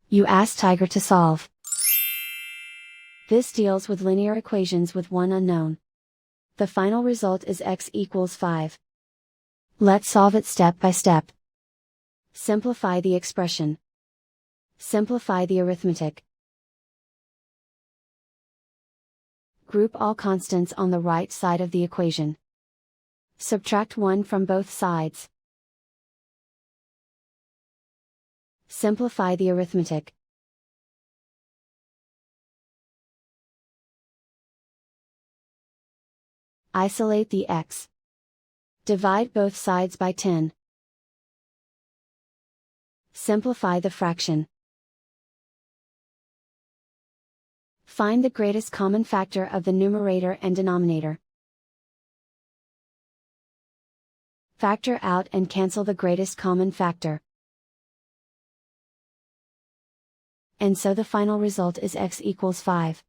You ask Tiger to solve. This deals with linear equations with one unknown. The final result is x equals 5. Let's solve it step by step. Simplify the expression. Simplify the arithmetic. Group all constants on the right side of the equation. Subtract 1 from both sides. Simplify the arithmetic. Isolate the x. Divide both sides by 10. Simplify the fraction. Find the greatest common factor of the numerator and denominator. Factor out and cancel the greatest common factor. And so the final result is x equals 5.